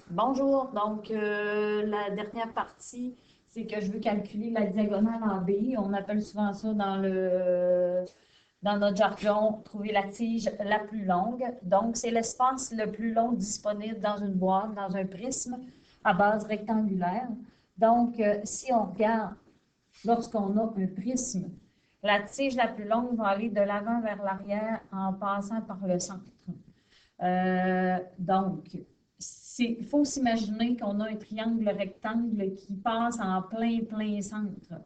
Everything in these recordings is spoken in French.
Bonjour, donc la dernière partie, c'est que je veux calculer la diagonale en B. On appelle souvent ça dans notre jargon, trouver la tige la plus longue. Donc, c'est l'espace le plus long disponible dans une boîte, dans un prisme à base rectangulaire. Donc, si on regarde, lorsqu'on a un prisme, la tige la plus longue va aller de l'avant vers l'arrière en passant par le centre. Donc, il faut s'imaginer qu'on a un triangle rectangle qui passe en plein centre.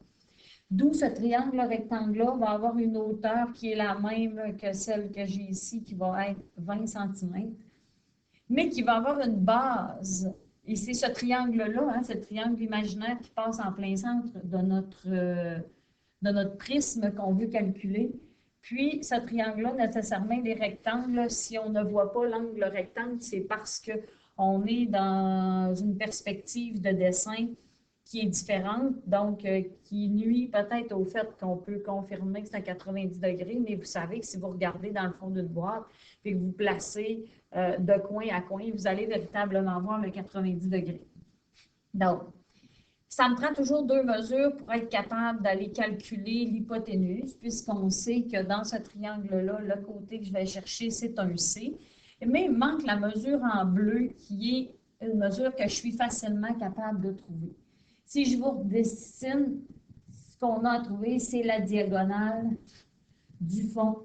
D'où ce triangle rectangle-là va avoir une hauteur qui est la même que celle que j'ai ici, qui va être 20 cm, mais qui va avoir une base. Et c'est ce triangle-là, hein, ce triangle imaginaire qui passe en plein centre de notre prisme qu'on veut calculer. Puis, ce triangle-là, nécessairement, les rectangles, si on ne voit pas l'angle rectangle, c'est parce qu'on est dans une perspective de dessin qui est différente, donc qui nuit peut-être au fait qu'on peut confirmer que c'est à 90 degrés, mais vous savez que si vous regardez dans le fond d'une boîte et que vous placez de coin à coin, vous allez véritablement voir le 90 degrés. Donc, ça me prend toujours deux mesures pour être capable d'aller calculer l'hypoténuse, puisqu'on sait que dans ce triangle-là, le côté que je vais chercher, c'est un C. Mais il manque la mesure en bleu, qui est une mesure que je suis facilement capable de trouver. Si je vous dessine, ce qu'on a à trouver, c'est la diagonale du fond.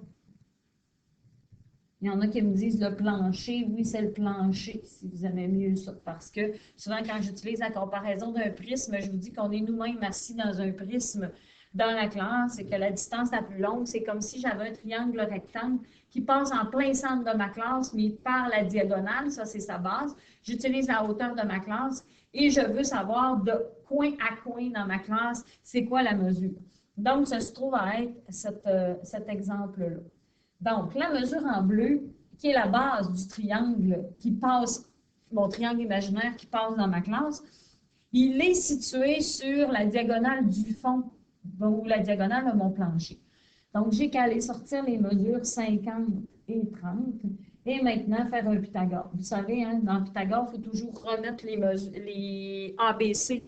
Il y en a qui me disent le plancher. Oui, c'est le plancher, si vous aimez mieux ça. Parce que souvent, quand j'utilise la comparaison d'un prisme, je vous dis qu'on est nous-mêmes assis dans un prisme dans la classe et que la distance la plus longue, c'est comme si j'avais un triangle rectangle qui passe en plein centre de ma classe, mais par la diagonale, ça c'est sa base. J'utilise la hauteur de ma classe et je veux savoir de coin à coin dans ma classe, c'est quoi la mesure. Donc, ça se trouve à être cet exemple-là. Donc, la mesure en bleu, qui est la base du triangle qui passe, mon triangle imaginaire qui passe dans ma classe, il est situé sur la diagonale du fond ou la diagonale de mon plancher. Donc, j'ai qu'à aller sortir les mesures 50 et 30 et maintenant faire un Pythagore. Vous savez, hein, dans Pythagore, il faut toujours remettre les ABC.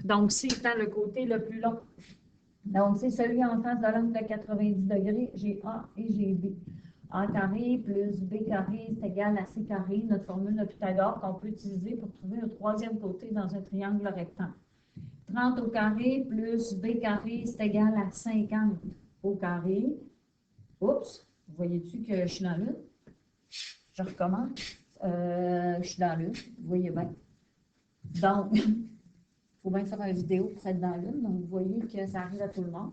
Donc, C étant le côté le plus long. Donc, c'est celui en face de l'angle de 90 degrés. J'ai A et j'ai B. A carré plus B carré, c'est égal à C carré, notre formule de Pythagore qu'on peut utiliser pour trouver un troisième côté dans un triangle rectangle. 30 au carré plus B carré, c'est égal à 50 au carré. Oups, voyez-tu que je suis dans l'une? Je recommence. Je suis dans l'une, vous voyez bien. Donc, il faut bien faire une vidéo pour être dans l'une, donc vous voyez que ça arrive à tout le monde.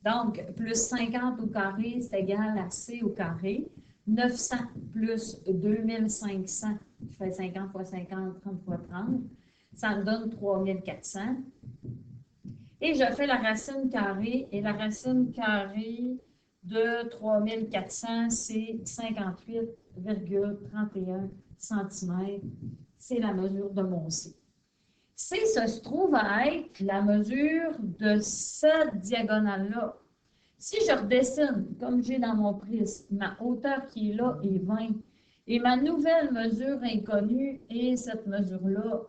Donc, plus 50 au carré, c'est égal à C au carré. 900 plus 2500, je fais 50 fois 50, 30 fois 30, ça me donne 3400. Et je fais la racine carrée, et la racine carrée de 3400, c'est 58,31 cm. C'est la mesure de mon C. C, ça se trouve à être la mesure de cette diagonale-là. Si je redessine, comme j'ai dans mon prisme, ma hauteur qui est là est 20, et ma nouvelle mesure inconnue est cette mesure-là.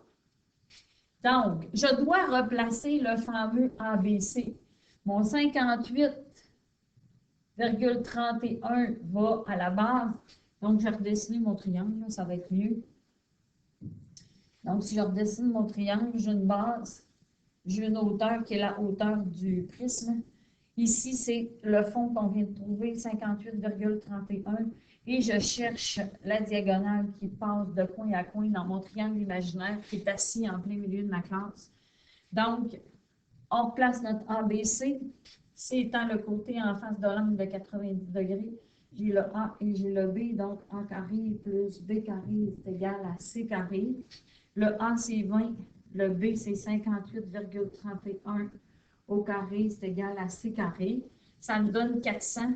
Donc, je dois replacer le fameux ABC. Mon 58,31 va à la base. Donc, je vais redessiner mon triangle, ça va être mieux. Donc, si je redessine mon triangle, j'ai une base, j'ai une hauteur qui est la hauteur du prisme. Ici, c'est le fond qu'on vient de trouver, 58,31. Et je cherche la diagonale qui passe de coin à coin dans mon triangle imaginaire qui est assis en plein milieu de ma classe. Donc, on place notre ABC. C étant le côté en face de l'angle de 90 degrés. J'ai le A et j'ai le B. Donc, A carré plus B carré est égal à C carré. Le A, c'est 20. Le B, c'est 58,31 au carré, c'est égal à C carré. Ça me donne 400.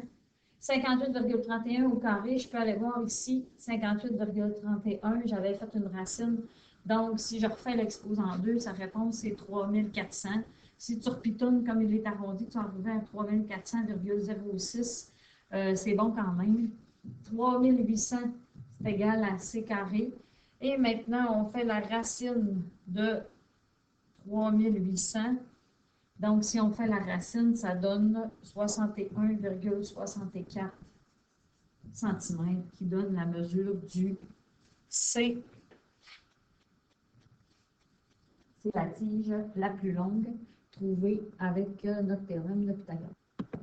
58,31 au carré, je peux aller voir ici, 58,31, j'avais fait une racine. Donc, si je refais l'exposé en deux, sa réponse, c'est 3400. Si tu repitounes comme il est arrondi, tu vas arriver à 3400,06. C'est bon quand même. 3800, c'est égal à C carré. Et maintenant, on fait la racine de 3800. Donc, si on fait la racine, ça donne 61,64 cm qui donne la mesure du C. C'est la tige la plus longue trouvée avec notre théorème de Pythagore.